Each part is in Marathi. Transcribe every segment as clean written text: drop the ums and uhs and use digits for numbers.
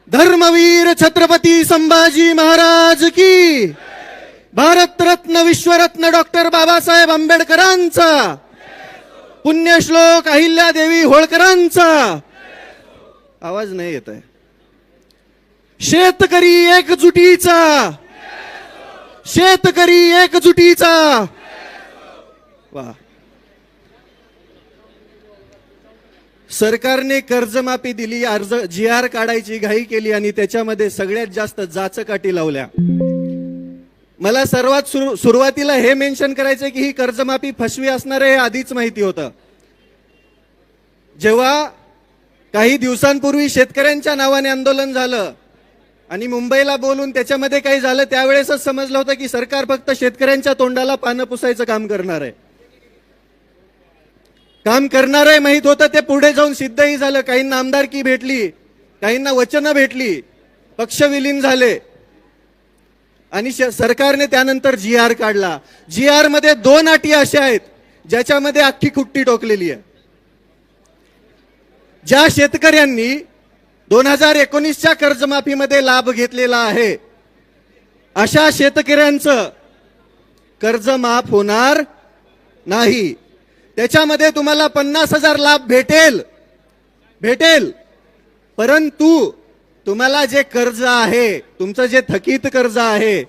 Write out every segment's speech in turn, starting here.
धर्मवीर छत्रपती संभाजी महाराज की, भारतरत्न विश्वरत्न डॉक्टर बाबासाहेब आंबेडकरांचा, पुण्यश्लोक अहिल्यादेवी होळकरांचा आवाज नाही येत आहे. शेतकरी एकजुटीचा, शेतकरी एकजुटीचा. वा. सरकारने कर्जमाफी दिली, अर्ज GR काढायची घाई केली आणि त्याच्यामध्ये सगळ्यात जास्त जाचकाठी लावल्या. मला सर्वात सुरुवातीला हे मेन्शन करायचंय की ही कर्जमाफी फसवी असणार आहे हे आधीच माहिती होतं. जेव्हा काही दिवसांपूर्वी शेतकऱ्यांच्या नावाने आंदोलन झालं आणि मुंबईला बोलून त्याच्यामध्ये काही झालं, त्यावेळेसच समजलं होतं की सरकार फक्त शेतकऱ्यांच्या तोंडाला पानं पुसायचं काम करणार आहे. काम करणार आहे माहित होतं, ते पुढे जाऊन सिद्धही झालं. काहींना आमदारकी भेटली, काहींना वचनं भेटली, पक्ष विलीन झाले आणि सरकारने त्यानंतर GR काढला. GR मध्ये 2 अटी अशा आहेत ज्याच्यामध्ये अख्खी खुट्टी टोकलेली आहे. ज्या शेतकऱ्यांनी 2019च्या कर्जमाफीमध्ये लाभ घेतलेला आहे अशा शेतकऱ्यांचं कर्ज माफ होणार नाही. त्याच्यामध्ये तुम्हाला 50,000 लाभ भेटेल, परंतु तुम्हाला जे कर्ज आहे, तुमचं जे थकीत कर्ज आहे,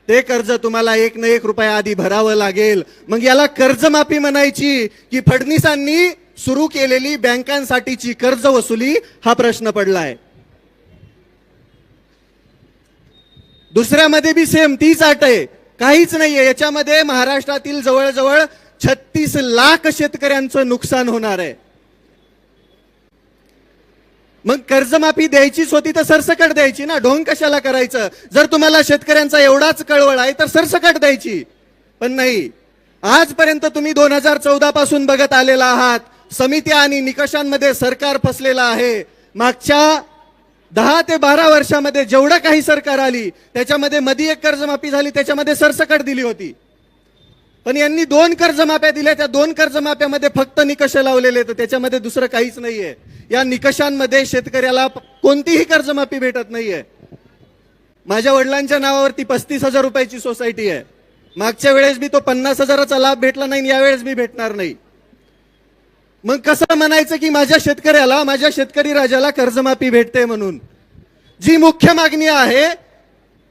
ते कर्ज तुम्हाला 1 ना 1 रुपया आधी भरावं लागेल. मग याला कर्जमाफी म्हणायची की फडणवीसांनी सुरू केलेली बँकांसाठीची कर्ज वसुली, हा प्रश्न पडलाय. दुसऱ्यामध्ये बी सेम तीच अट आहे, काहीच नाहीये. याच्यामध्ये महाराष्ट्रातील जवळजवळ 36 लाख शेतकऱ्यांचं नुकसान होणार आहे. मग कर्जमाफी द्यायचीच होती तर सरसकट द्यायची ना, ढोंग कशाला करायचं? जर तुम्हाला शेतकऱ्यांचा एवढाच कळवळ आहे तर सरसकट द्यायची. पण नाही, आजपर्यंत तुम्ही 2014 पासून बघत आलेला आहात. समित्या आणि निकषांमध्ये सरकार फसलेलं आहे. मागच्या 10 ते 12 वर्षामध्ये जेवढं काही सरकार आली त्याच्यामध्ये मध्ये एक कर्जमाफी झाली, त्याच्यामध्ये सरसकट दिली होती. पण यांनी 2 कर्जमाफ्या दिल्या, त्या 2 कर्जमाफ्यामध्ये फक्त निकष लावलेले, तर त्याच्यामध्ये दुसरं काहीच नाहीये. या निकषांमध्ये शेतकऱ्याला कोणतीही कर्जमाफी भेटत नाहीये. माझ्या वडिलांच्या नावावरती 35,000 रुपयाची सोसायटी आहे. मागच्या वेळेस बी तो 50,000चा लाभ भेटला नाही, यावेळेस बी भेटणार नाही. मग कसं म्हणायचं की माझ्या शेतकऱ्याला, माझ्या शेतकरी राजाला कर्जमाफी भेटते म्हणून? जी मुख्य मागणी आहे,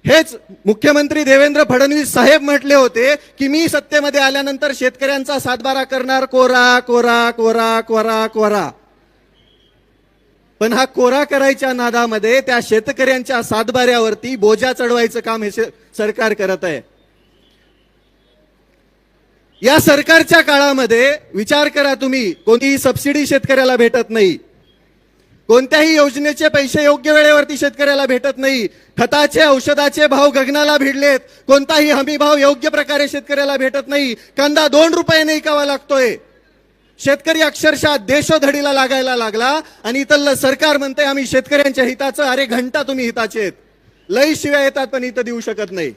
हेच मुख्यमंत्री देवेंद्र फडणवीस साहेब म्हटले होते की मी सत्तेमध्ये आल्यानंतर शेतकऱ्यांचा सातबारा करणार, कोरा कोरा कोरा कोरा कोरा. पण हा कोरा करायच्या नादामध्ये त्या शेतकऱ्यांच्या सातबाऱ्यावरती बोजा चढवायचं काम हे सरकार करत आहे. या सरकारच्या काळामध्ये विचार करा तुम्ही, कोणतीही सबसिडी शेतकऱ्याला भेटत नाही, कोणत्याही योजनेचे पैसे योग्य वेळेवरती शेतकऱ्याला भेटत नाही, खताचे औषधाचे भाव गगनाला भिडलेत, कोणताही हमी भाव योग्य प्रकारे शेतकऱ्याला भेटत नाही. कांदा 2 रुपयाने विकावा लागतोय. शेतकरी अक्षरशः देशोधडीला लागायला लागला आणि इथलं सरकार म्हणते आम्ही शेतकऱ्यांच्या हिताचं. अरे घंटा तुम्ही हिताचे आहेत, लई शिव्या येतात पण इथं देऊ शकत नाही.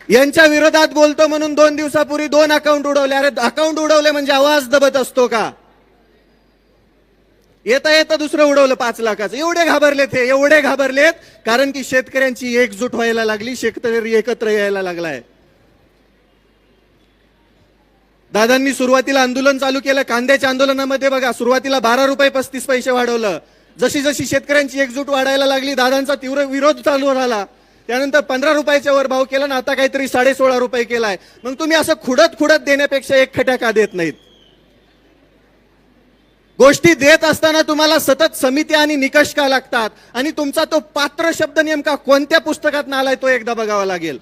यांच्या विरोधात बोलतो म्हणून 2 दिवसापूर्वी 2 अकाउंट उडवले. अरे अकाउंट उडवले म्हणजे आवाज दबत असतो का? येता येता दुसरं उडवलं 5 लाखाचं. एवढे घाबरलेत हे, एवढे घाबरलेत कारण की शेतकऱ्यांची एकजूट व्हायला लागली, शेतकरी एकत्र यायला लागलाय. दादांनी सुरुवातीला आंदोलन चालू केलं. कांद्याच्या आंदोलनामध्ये बघा, सुरुवातीला 12 रुपये 35 पैसे वाढवलं. जशी जशी शेतकऱ्यांची एकजूट वाढायला लागली, दादांचा तीव्र विरोध चालू झाला. त्यानंतर 15 रुपयाच्या वर भाव केला ना, आता काहीतरी 16.5 रुपये केलाय. मग तुम्ही असं खुडत देण्यापेक्षा एक खट्या का देत नाहीत? गोष्टी देत असताना तुम्हाला सतत समिती आणि निकष का लागतात? आणि तुमचा तो पात्र शब्द नेमका कोणत्या पुस्तकातून आलाय तो एकदा बघावा लागेल.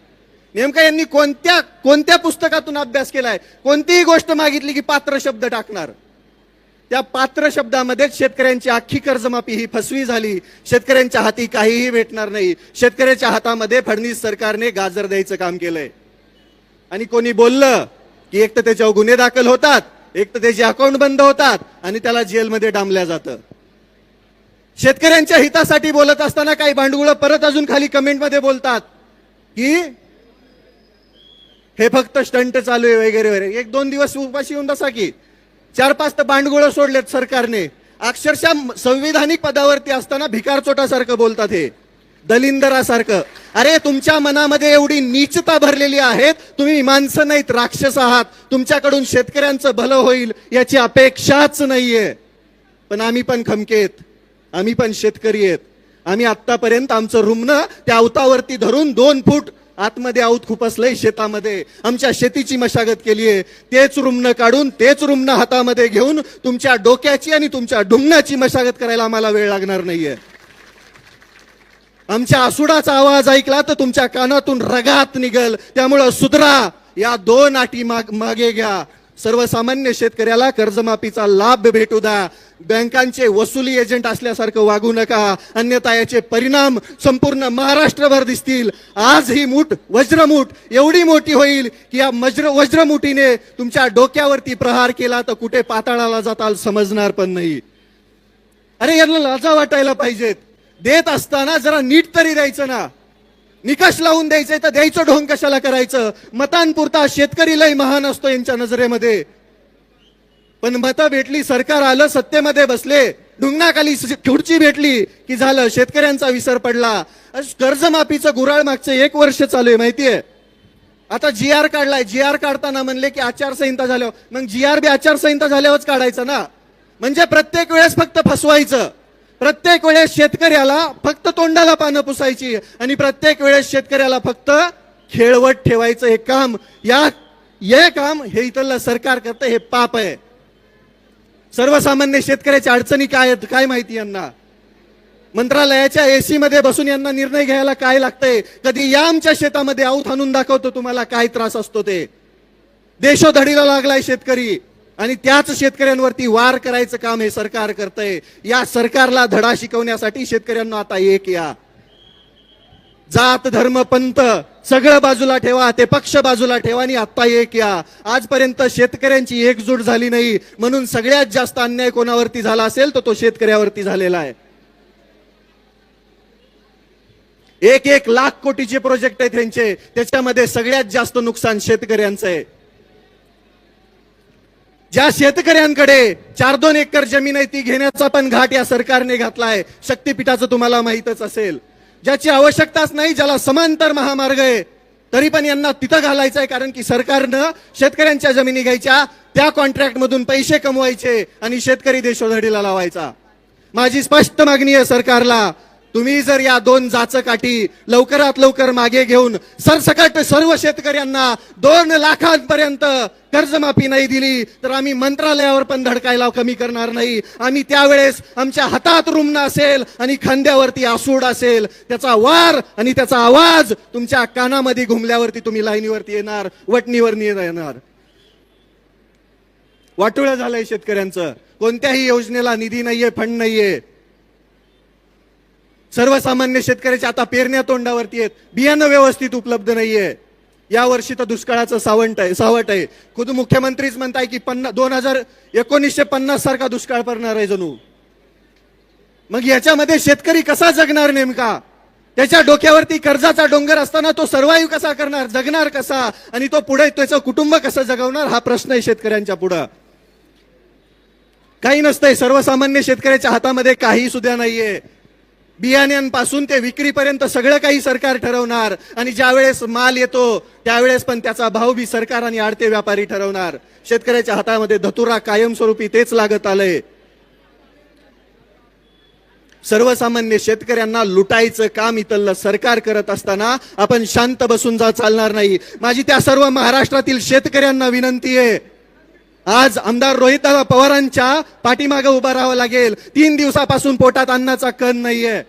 नेमका यांनी कोणत्या पुस्तकातून अभ्यास केलाय? कोणतीही गोष्ट मागितली की पात्र शब्द टाकणार. त्या पात्र शब्दामध्ये शेतकऱ्यांची अख्खी कर्जमाफी ही फसवी झाली. शेतकऱ्यांच्या हाती काहीही भेटणार नाही. शेतकऱ्याच्या हातामध्ये फडणवीस सरकारने गाजर द्यायचं काम केलंय. आणि कोणी बोललं की एक तर त्याच्यावर गुन्हे दाखल होतात, एक तर त्याचे अकाउंट बंद होतात आणि त्याला जेलमध्ये डांबल्या जातं. शेतकऱ्यांच्या हितासाठी बोलत असताना काही भांडवळ परत अजून खाली कमेंटमध्ये बोलतात की हे फक्त स्टंट चालू आहे वगैरे वगैरे. 1-2 दिवस उपाशी येऊन बसा की 4-5 तर भांडगुळ सोडलेत सरकारने. अक्षरशः संविधानिक पदावरती असताना भिकारचोटासारखं बोलतात, हे दलिंदरासारखं. अरे तुमच्या मनामध्ये एवढी नीचता भरलेली आहे, तुम्ही माणसं नाहीत, राक्षस आहात. तुमच्याकडून शेतकऱ्यांचं भलं होईल याची अपेक्षाच नाहीये. पण आम्ही पण खमकेत, आम्ही पण शेतकरी आहेत. आम्ही आतापर्यंत आमचं रुमणं त्या अवतावरती धरून 2 फूट आतमध्ये आऊत खुपसलंय शेतामध्ये, आमच्या शेतीची मशागत केलीये. तेच रुमणं काढून, तेच रुमणं हातामध्ये घेऊन तुमच्या डोक्याची आणि तुमच्या ढुंगणाची मशागत करायला आम्हाला वेळ लागणार नाहीये. आमच्या आसुडाचा आवाज ऐकला तर तुमच्या कानातून रगात निघल. त्यामुळं सुधरा, या 2 अटी मागे घ्या. सर्वसामान्य शेतकऱ्याला कर्जमाफीचा लाभ भेटू द्या. बँकांचे वसुली एजंट असल्यासारखं वागू नका, अन्यथा याचे परिणाम संपूर्ण महाराष्ट्रभर दिसतील. आज ही मूठ, वज्रमूठ एवढी मोठी होईल की या वज्रमुठीने तुमच्या डोक्यावरती प्रहार केला तर कुठे पाताळाला जाताल समजणार पण नाही. अरे यांना लाजा वाटायला पाहिजेत. देत असताना जरा नीट तरी द्यायचं ना. निकष लावून द्यायचंय तर द्यायचं, ढोंग कशाला करायचं. मतांपुरता शेतकरी लय महान असतो यांच्या नजरेमध्ये. पण मतं भेटली, सरकार आलं, सत्तेमध्ये बसले, ढुंगणाखाली खुर्ची भेटली की झालं, शेतकऱ्यांचा विसर पडला. कर्जमाफीचं गुऱ्हाळ मागचं 1 वर्ष चालू आहे माहितीये. आता GR काढलाय. GR काढताना म्हणले की आचारसंहिता झाल्यावर, मग GR बी आचारसंहिता झाल्यावरच काढायचं ना. म्हणजे प्रत्येक वेळेस फक्त फसवायचं, प्रत्येक वेळेस शेतकऱ्याला फक्त तोंडाला पानं पुसायची आणि प्रत्येक वेळेस शेतकऱ्याला फक्त खेळवत ठेवायचं. हे काम हे इथलं सरकार करतं, हे पाप आहे. सर्वसामान्य शेतकऱ्याच्या अडचणी काय आहेत काय माहिती यांना. मंत्रालयाच्या AC मध्ये बसून यांना निर्णय घ्यायला काय लागतंय. कधी या आमच्या शेतामध्ये आऊत आणून दाखवतो तुम्हाला काय त्रास असतो ते. देशोधडीला लागलाय शेतकरी आणि त्याच शेतकऱ्यांवरती वार करायचं काम हे सरकार करतंय. या सरकारला धडा शिकवण्यासाठी शेतकऱ्यांना आता एक या. जात धर्म पंथ सगळं बाजूला ठेवा, ते पक्ष बाजूला ठेवा आणि आता एक या. आजपर्यंत शेतकऱ्यांची एकजूट झाली नाही, म्हणून सगळ्यात जास्त अन्याय कोणावरती झाला असेल तर तो शेतकऱ्यावरती झालेला आहे. 1 लाख कोटीचे प्रोजेक्ट आहेत त्यांचे, त्याच्यामध्ये सगळ्यात जास्त नुकसान शेतकऱ्यांचं आहे. ज्या शेतकऱ्यांकडे 4-2 एकर जमीन आहे ती घेण्याचा पण घाट या सरकारने घातलाय. शक्तीपीठाचं तुम्हाला माहितच असेल. ज्याची आवश्यकताच नाही, ज्याला समांतर महामार्ग आहे, तरी पण यांना तिथं घालायचं आहे. कारण की सरकारनं शेतकऱ्यांच्या जमिनी घ्यायच्या, त्या कॉन्ट्रॅक्ट मधून पैसे कमवायचे आणि शेतकरी देशोधडीला लावायचा. माझी स्पष्ट मागणी आहे सरकारला, तुम्ही जर या 2 जाचकाठी लवकरात लवकर मागे घेऊन सरसकट सर्व शेतकऱ्यांना 2 लाखांपर्यंत कर्जमाफी नाही दिली तर आम्ही मंत्रालयावर पण धडकायला कमी करणार नाही. आम्ही त्यावेळेस आमच्या हातात रुमणं असेल आणि खांद्यावरती आसूड असेल, त्याचा वार आणि त्याचा आवाज तुमच्या कानामध्ये घुमल्यावरती तुम्ही लाईनीवरती येणार, वटणीवर येणार. वाटोळं झालंय शेतकऱ्यांचं. कोणत्याही योजनेला निधी नाहीये, फंड नाहीये. सर्वसामान्य शेतकऱ्याच्या आता पेरण्या तोंडावरती आहेत, बियाणं व्यवस्थित उपलब्ध नाहीये. या वर्षी तर दुष्काळाचं सावट आहे. खुद मुख्यमंत्रीच म्हणताय की 1950 सारखा दुष्काळ पडणार आहे जणू. मग याच्यामध्ये शेतकरी कसा जगणार नेमका. त्याच्या डोक्यावरती कर्जाचा डोंगर असताना तो सर्वाईव्ह कसा करणार, जगणार कसा आणि तो पुढे त्याचं कुटुंब कसं जगवणार, हा प्रश्न आहे शेतकऱ्यांच्या पुढे. काही नसतंय, सर्वसामान्य शेतकऱ्याच्या हातामध्ये काही सुद्धा नाहीये. बियाण्यांपासून ते विक्रीपर्यंत सगळं काही सरकार ठरवणार आणि ज्यावेळेस माल येतो त्यावेळेस पण त्याचा भाव बी सरकार आणि आडते व्यापारी ठरवणार. शेतकऱ्याच्या हातामध्ये धतुरा कायमस्वरूपी तेच लागत आलंय. सर्वसामान्य शेतकऱ्यांना लुटायचं काम इथलं सरकार करत असताना आपण शांत बसून चालणार नाही. माझी त्या सर्व महाराष्ट्रातील शेतकऱ्यांना विनंती आहे, आज आमदार रोहितदादा पवारांच्या पाठीमागे उभं राहावं लागेल. 3 दिवसापासून पोटात अन्नाचा कण नाहीये.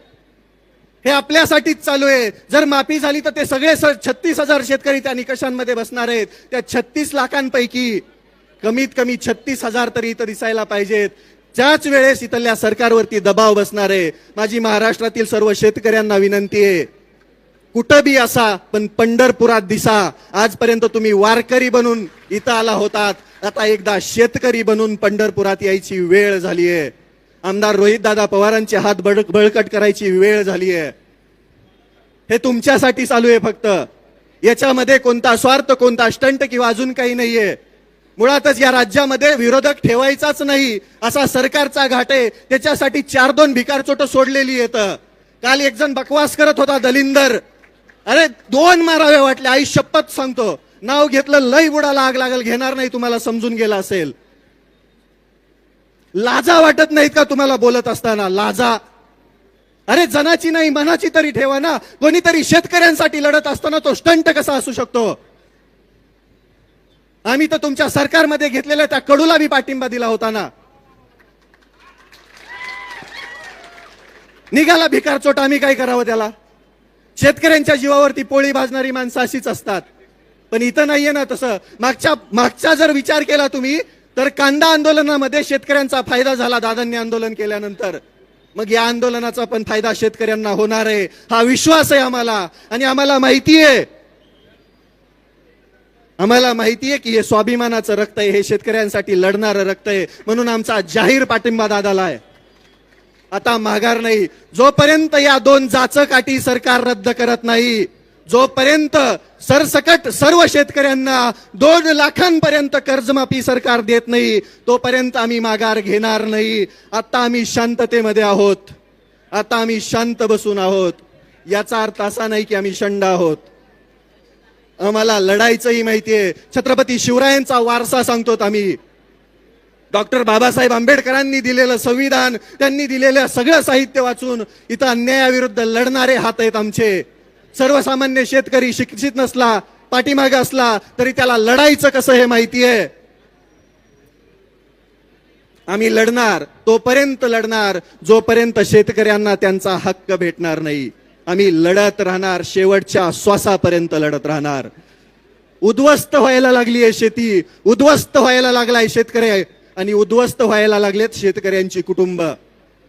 हे आपल्यासाठीच चालू आहे. जर माफी झाली तर ते सगळे 36,000 शेतकरी त्या निकषांमध्ये बसणार आहेत. त्या 36 लाखांपैकी कमीत कमी 36,000 तरी इथं दिसायला पाहिजेत. त्याच वेळेस इथल्या सरकारवरती दबाव बसणार आहे. माझी महाराष्ट्रातील सर्व शेतकऱ्यांना विनंती आहे, कुठं बी असा पण पंढरपुरात दिसा. आजपर्यंत तुम्ही वारकरी बनून इथं आला होतात, आता एकदा शेतकरी बनून पंढरपुरात यायची वेळ झाली आहे. आमदार रोहितदादा पवारांचे हात बळकट करायची वेळ झाली आहे. हे तुमच्यासाठी चालू आहे फक्त. याच्यामध्ये कोणता स्वार्थ, कोणता स्टंट किंवा अजून काही नाहीये. मुळातच या राज्यामध्ये विरोधक ठेवायचाच नाही असा सरकारचा घाट आहे. त्याच्यासाठी 4-2 भिकारचोट सोडलेली येतं. काल एक जण बकवास करत होता दलिंदर, अरे 2 मारावे वाटले, आई शपथ सांगतो, नाव घेतलं लई बुडाला आग लागल, घेणार नाही, तुम्हाला समजून गेला असेल. लाजा वाटत नाहीत का तुम्हाला बोलत असताना? लाजा, अरे जनाची नाही मनाची तरी ठेवा ना. कोणीतरी शेतकऱ्यांसाठी लढत असताना तो स्टंट कसा असू शकतो? आम्ही तर तुमच्या सरकारमध्ये घेतलेल्या त्या कडूला बी पाठिंबा दिला होता ना. निघाला भिकारचोट, आम्ही काय करावं त्याला? शेतकऱ्यांच्या जीवावरती पोळी भाजणारी माणसं अशीच असतात. पण इथं नाहीये ना तसं. मागचा जर विचार केला तुम्ही तर कांदा आंदोलनामध्ये शेतकऱ्यांचा फायदा झाला दादांनी आंदोलन केल्यानंतर. मग या आंदोलनाचा पण फायदा शेतकऱ्यांना होणार आहे हा विश्वास आहे आम्हाला. आणि आम्हाला माहितीये की हे स्वाभिमानाचं रक्त आहे, हे शेतकऱ्यांसाठी लढणारं रक्त आहे. म्हणून आमचा जाहीर पाठिंबा दादाला आहे. आता माघार नाही. जोपर्यंत या 2 जाचकाठी सरकार रद्द करत नाही, जोपर्यंत सरसकट सर्व शेतकऱ्यांना 2 लाखांपर्यंत कर्जमाफी सरकार देत नाही, तोपर्यंत आम्ही माघार घेणार नाही. आता आम्ही शांततेमध्ये आहोत, आता आम्ही शांत बसून आहोत. याचा अर्थ असा नाही की आम्ही शंड आहोत. आम्हाला लढायचंही माहितीये. छत्रपती शिवरायांचा वारसा सांगतो आम्ही. डॉक्टर बाबासाहेब आंबेडकरांनी दिलेलं संविधान, त्यांनी दिलेलं सगळं साहित्य वाचून इथं अन्यायाविरुद्ध लढणारे हात आहेत आमचे. सर्वसामान्य शेतकरी शिक्षित नसला, पाठीमागे असला तरी त्याला लढायचं कसं हे माहितीये. आम्ही लढणार, तोपर्यंत लढणार जोपर्यंत शेतकऱ्यांना त्यांचा हक्क भेटणार नाही. आम्ही लढत राहणार, शेवटच्या श्वासापर्यंत लढत राहणार. उद्ध्वस्त व्हायला लागली आहे शेती, उद्ध्वस्त व्हायला लागलाय शेतकरी, आणि उद्ध्वस्त व्हायला लागलेत शेतकऱ्यांची कुटुंब.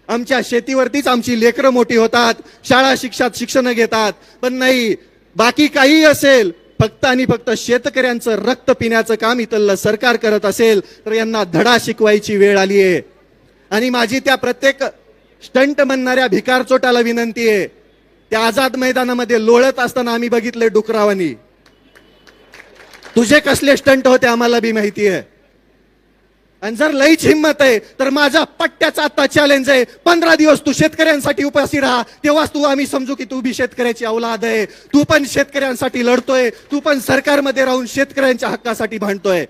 आमच्या शेतीवरतीच आमची लेकरं मोठी होतात, शाळा शिक्षण घेतात. पण नाही, बाकी काही असेल, फक्त आणि फक्त शेतकऱ्यांचं रक्त पिण्याचं काम इथलं सरकार करत असेल तर यांना धडा शिकवायची वेळ आली आहे. आणि माझी त्या प्रत्येक स्टंट म्हणणाऱ्या भिकारचोटाला विनंती आहे, त्या आझाद मैदानामध्ये लोळत असताना आम्ही बघितले डुकरावानी. तुझे कसले स्टंट होते आम्हाला बी माहिती आहे. आणि जर लईच हिंमत आहे तर माझा पट्ट्याचा आता चॅलेंज आहे, 15 दिवस तू शेतकऱ्यांसाठी उपाशी राहा, तेव्हाच आम्ही समजू की तू बी शेतकऱ्याची औलाद आहे. तू पण शेतकऱ्यांसाठी लढतोय, तू पण सरकारमध्ये राहून शेतकऱ्यांच्या हक्कासाठी भांडतोय.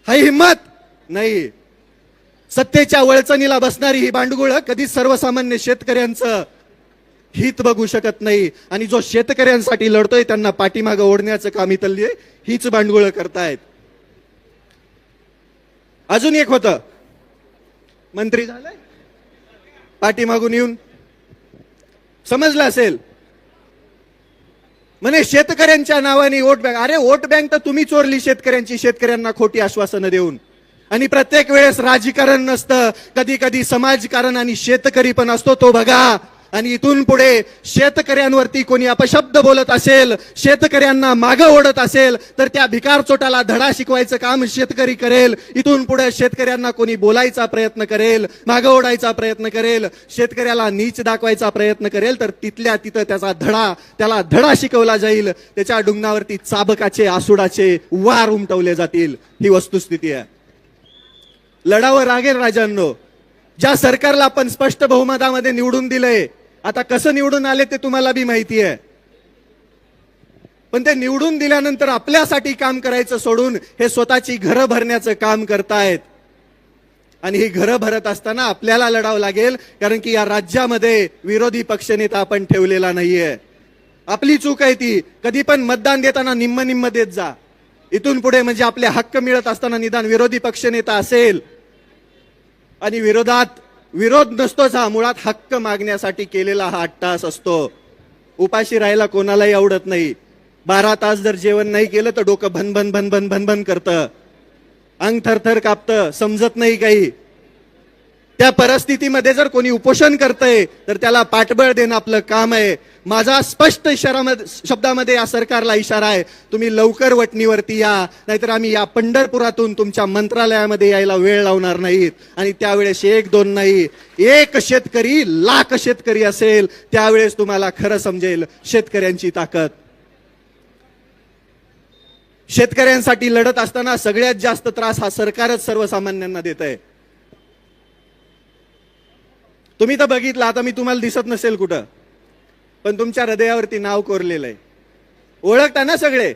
हाय हिंमत नाही. सत्तेच्या वळचणीला बसणारी ही भांडगुळ कधीच सर्वसामान्य शेतकऱ्यांचं हित बघू शकत नाही. आणि जो शेतकऱ्यांसाठी लढतोय त्यांना पाठीमागं ओढण्याचं काम इथली हीच भांडगुळ करतायत. अजून एक होतं, मंत्री झालंय पाठीमागून येऊन, समजलं असेल, म्हणे शेतकऱ्यांच्या नावाने वोट बँक. अरे वोट बँक तर तुम्ही चोरली शेतकऱ्यांची, शेतकऱ्यांना खोटी आश्वासनं देऊन. आणि प्रत्येक वेळेस राजकारण नसतं, कधी कधी समाजकारण आणि शेतकरी पण असतो, तो बघा. आणि इथून पुढे शेतकऱ्यांवरती कोणी अपशब्द बोलत असेल, शेतकऱ्यांना मागं ओढत असेल तर त्या भिकारचोटाला धडा शिकवायचं काम शेतकरी करेल. इथून पुढे शेतकऱ्यांना कोणी बोलायचा प्रयत्न करेल, मागं ओढायचा प्रयत्न करेल, शेतकऱ्याला नीच दाखवायचा प्रयत्न करेल तर तिथल्या तिथं त्याला धडा शिकवला जाईल. त्याच्या डुंगणावरती चाबकाचे आसुडाचे वार उमटवले जातील. ही वस्तुस्थिती आहे. लढावं लागेल राजांनो. ज्या सरकारला आपण स्पष्ट बहुमतामध्ये निवडून दिलंय, आता कसं निवडून आले ते तुम्हाला बी माहिती आहे. पण ते निवडून दिल्यानंतर आपल्यासाठी काम करायचं सोडून हे स्वतःची घरं भरण्याचं काम करतायत. आणि ही घरं भरत असताना आपल्याला लढावं लागेल, कारण की या राज्यामध्ये विरोधी पक्षनेता आपण ठेवलेला नाहीये. आपली चूक आहे ती. कधी पण मतदान देताना निम्म निम्म देत जा. इथून पुढे म्हणजे आपले हक्क मिळत असताना निदान विरोधी पक्षनेता असेल. आणि विरोध नसतोच हा, मुळात हक्क मागण्यासाठी केलेला हा अट्टास असतो. उपाशी राहायला कोणालाही आवडत नाही. 12 तास जर जेवण नाही केलं तर डोकं भनभन भनभन भनभन करतं, अंग थरथर कापतं, समजत नाही काही. त्या परिस्थितीमध्ये जर कोणी उपोषण करतंय तर त्याला पाठबळ देणं आपलं काम आहे. माझा स्पष्ट शब्दामध्ये या सरकारला इशारा आहे, तुम्ही लवकर वटणीवरती या, नाहीतर आम्ही या पंढरपुरातून तुमच्या मंत्रालयामध्ये यायला वेळ लावणार नाहीत. आणि त्यावेळेस 1-2 नाही, 1 शेतकरी लाख शेतकरी असेल त्यावेळेस तुम्हाला खरं समजेल शेतकऱ्यांची ताकद. शेतकऱ्यांसाठी लढत असताना सगळ्यात जास्त त्रास हा सरकारच सर्वसामान्यांना देत आहे. तुम्ही तर बघितलं, आता मी तुम्हाला दिसत नसेल कुठं, पण तुमच्या हृदयावरती नाव कोरलेलं आहे. ओळखता ना सगळे?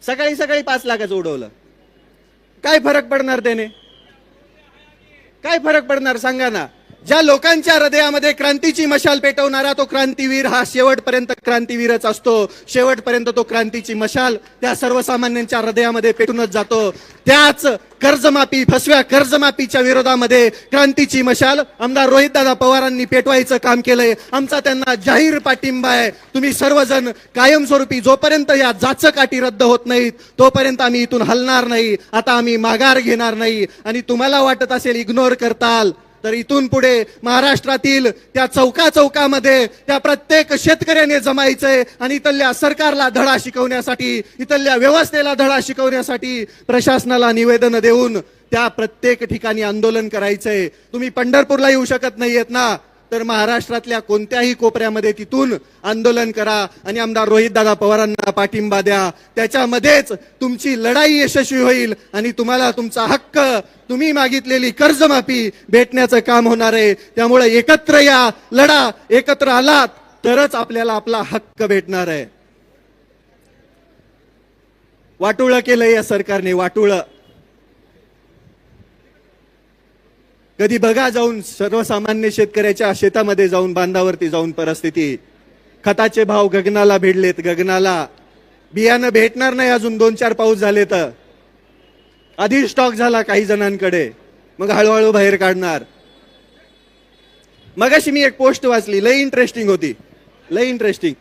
सकाळी सकाळी 5 लाखाचं उडवलं. काय फरक पडणार त्याने? काय फरक पडणार सांगा ना? ज्या लोकांच्या हृदयामध्ये क्रांतीची मशाल पेटवणारा तो क्रांतीवीर हा शेवटपर्यंत क्रांतीवीरच असतो. शेवटपर्यंत तो क्रांतीची मशाल त्या सर्वसामान्यांच्या हृदयामध्ये पेटूनच जातो. त्याच कर्जमाफी, फसव्या कर्जमाफीच्या विरोधामध्ये क्रांतीची मशाल आमदार रोहितदादा पवारांनी पेटवायचं काम केलंय. आमचा त्यांना जाहीर पाठिंबा आहे. तुम्ही सर्वजण कायमस्वरूपी, जोपर्यंत या जाचक अटी रद्द होत नाहीत तोपर्यंत आम्ही इथून हलणार नाही. आता आम्ही माघार घेणार नाही. आणि तुम्हाला वाटत असेल इग्नोर करताल, तर इथून पुढे महाराष्ट्रातील त्या चौकामध्ये त्या प्रत्येक शेतकऱ्याने जमायचंय आणि इथल्या सरकारला धडा शिकवण्यासाठी, इथल्या व्यवस्थेला धडा शिकवण्यासाठी प्रशासनाला निवेदन देऊन त्या प्रत्येक ठिकाणी आंदोलन करायचंय. तुम्ही पंढरपूरला येऊ शकत नाहीयेत ना, तर महाराष्ट्रातल्या कोणत्याही कोपऱ्यामध्ये तिथून आंदोलन करा आणि आमदार रोहितदादा पवारांना पाठिंबा द्या. त्याच्यामध्येच तुमची लढाई यशस्वी होईल आणि तुम्हाला तुमचा हक्क, तुम्ही मागितलेली कर्जमाफी भेटण्याचं काम होणार आहे. त्यामुळे एकत्र या, लढा. एकत्र आलात तरच आपल्याला आपला हक्क भेटणार आहे. वाटोळं केलंय या सरकारने, वाटोळं. कधी बघा जाऊन सर्वसामान्य शेतकऱ्याच्या शेतामध्ये जाऊन, बांधावरती जाऊन परिस्थिती. खताचे भाव गगनाला भिडलेत, गगनाला. बियाणं भेटणार नाही अजून 2-4 पाऊस झाले तर. आधी स्टॉक झाला काही जणांकडे, मग हळूहळू बाहेर काढणार. मगाशी मी एक पोस्ट वाचली, लई इंटरेस्टिंग होती, लई इंटरेस्टिंग.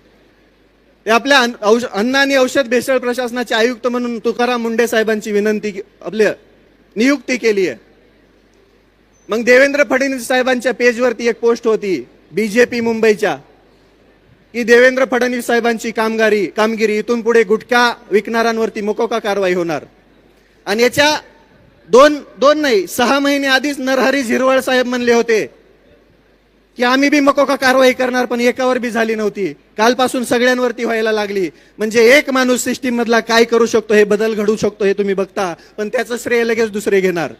ते आपल्या अन्न आणि औषध भेसळ प्रशासनाचे आयुक्त म्हणून तुकाराम मुंडे साहेबांची आपल्या नियुक्ती केली आहे. मग देवेंद्र फडणवीस साहेबांच्या पेजवरती एक पोस्ट होती बीजेपी मुंबईच्या, की देवेंद्र फडणवीस साहेबांची कामगिरी इथून पुढे गुटखा विकणाऱ्यांवरती मोकोका कारवाई होणार. आणि याच्या दोन नाही 6 महिने आधीच नरहरी झिरवळ साहेब म्हणले होते की आम्ही बी मकोका कारवाई करणार, पण एकावर बी झाली नव्हती. कालपासून सगळ्यांवरती व्हायला लागली. म्हणजे एक माणूस सिस्टीम मधला काय करू शकतो, हे बदल घडू शकतो, हे तुम्ही बघता, पण त्याचं श्रेय लगेच दुसरे घेणार.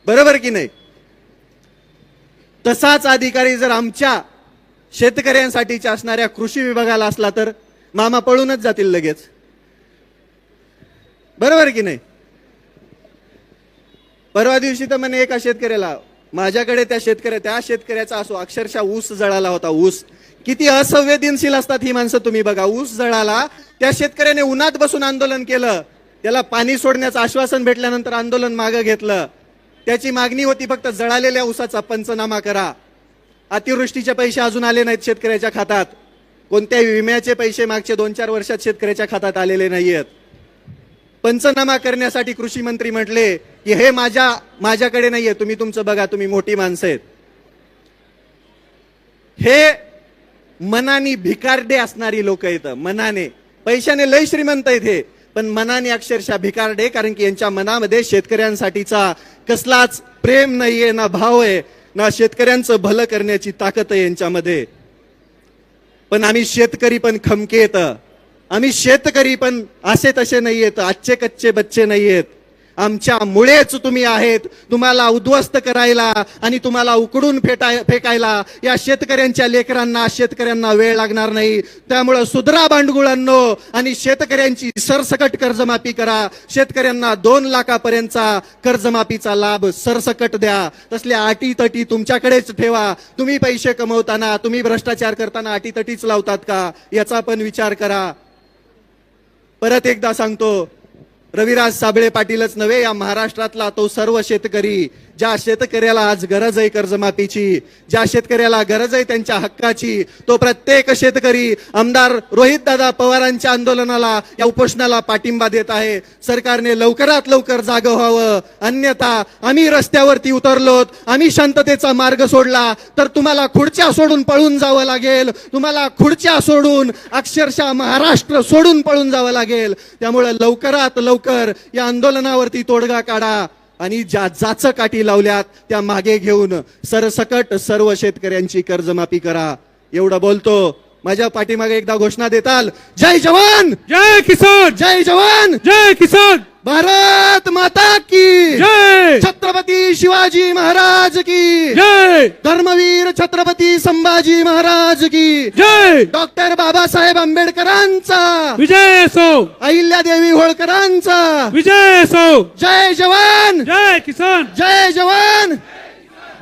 बरोबर की नाही? तसाच अधिकारी जर आमच्या शेतकऱ्यांसाठीच्या असणाऱ्या कृषी विभागाला असला तर मामा पळूनच जातील लगेच. बरोबर की नाही? परवा दिवशी तर म्हणे एका शेतकऱ्याला, माझ्याकडे त्या शेतकऱ्याचा असो अक्षरशः ऊस जळाला होता. ऊस, किती असंवेदनशील असतात ही माणसं, तुम्ही बघा. ऊस जळाला, त्या शेतकऱ्याने उन्हात बसून आंदोलन केलं. त्याला पाणी सोडण्याचं आश्वासन भेटल्यानंतर आंदोलन मागे घेतलं. त्याची मागणी होती फक्त जळालेल्या ऊसाचा पंचनामा करा. अतिवृष्टीचे पैसे अजून आले नाहीत शेतकऱ्याच्या खात्यात. कोणत्याही विम्याचे पैसे मागच्या 2-4 वर्षात शेतकऱ्याच्या खात्यात आलेले नाहीयेत. पंचनामा करण्यासाठी कृषी मंत्री म्हटले की हे माझ्याकडे नाहीये, तुम्ही तुमचं बघा, तुम्ही मोठी माणसं आहेत. हे मनाने भिकारडे असणारी लोक आहेत. मनाने, पैशाने लय श्रीमंत आहेत हे, पण मनाने अक्षरशः भिकारडे. कारण की यांच्या मनामध्ये शेतकऱ्यांसाठीचा कसलाच प्रेम नाहीये, ना भाव आहे, ना शेतकऱ्यांचं भलं करण्याची ताकद आहे यांच्यामध्ये. पण आम्ही शेतकरी पण खमकेत, आम्ही शेतकरी पण असे तसे नाहीयेत, आजचे कच्चे बच्चे नाहीयेत. आमच्यामुळेच तुम्ही आहेत. तुम्हाला उद्ध्वस्त करायला आणि तुम्हाला उकडून फेकायला या शेतकऱ्यांच्या लेकरांना, शेतकऱ्यांना वेळ लागणार नाही. त्यामुळे सुधरा बांडगुळांनो आणि शेतकऱ्यांची सरसकट कर्जमाफी करा. शेतकऱ्यांना 2 लाखापर्यंतचा कर्जमाफीचा लाभ सरसकट द्या. तसल्या अटीतटी तुमच्याकडेच ठेवा. तुम्ही पैसे कमवताना, तुम्ही भ्रष्टाचार करताना अटीतटीच लावतात का, याचा पण विचार करा. परत एकदा सांगतो, रविराज साबळे पाटीलच नव्हे, या महाराष्ट्रातला तो सर्व शेतकरी, ज्या शेतकऱ्याला आज गरज आहे कर्जमाफीची, ज्या शेतकऱ्याला गरज आहे त्यांच्या हक्काची, तो प्रत्येक शेतकरी आमदार रोहितदादा पवारांच्या आंदोलनाला, या उपोषणाला पाठिंबा देत आहे. सरकारने लवकरात लवकर जागं व्हावं, अन्यथा आम्ही रस्त्यावरती उतरलोत, आम्ही शांततेचा मार्ग सोडला तर तुम्हाला खुर्च्या सोडून पळून जावं लागेल. तुम्हाला खुर्च्या सोडून अक्षरशः महाराष्ट्र सोडून पळून जावं लागेल. त्यामुळे लवकरात लवकर या आंदोलनावरती तोडगा काढा आणि ज्या जाचकाठी लावल्यात त्या मागे घेऊन सरसकट सर्व शेतकऱ्यांची कर्जमाफी करा. एवढं बोलतो. माझ्या पाठीमागे एकदा घोषणा देताल, जय जवान जय किसान, जय जवान जय किसान, भारत माता की जय, छत्रपती शिवाजी महाराज की जय, धर्मवीर छत्रपती संभाजी महाराज की जय, डॉक्टर बाबासाहेब आंबेडकरांचा, विजय असो, अहिल्यादेवी होळकरांचा, विजय असो, जय जवान जय किसान. जय जवान.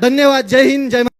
धन्यवाद. जय हिंद. जय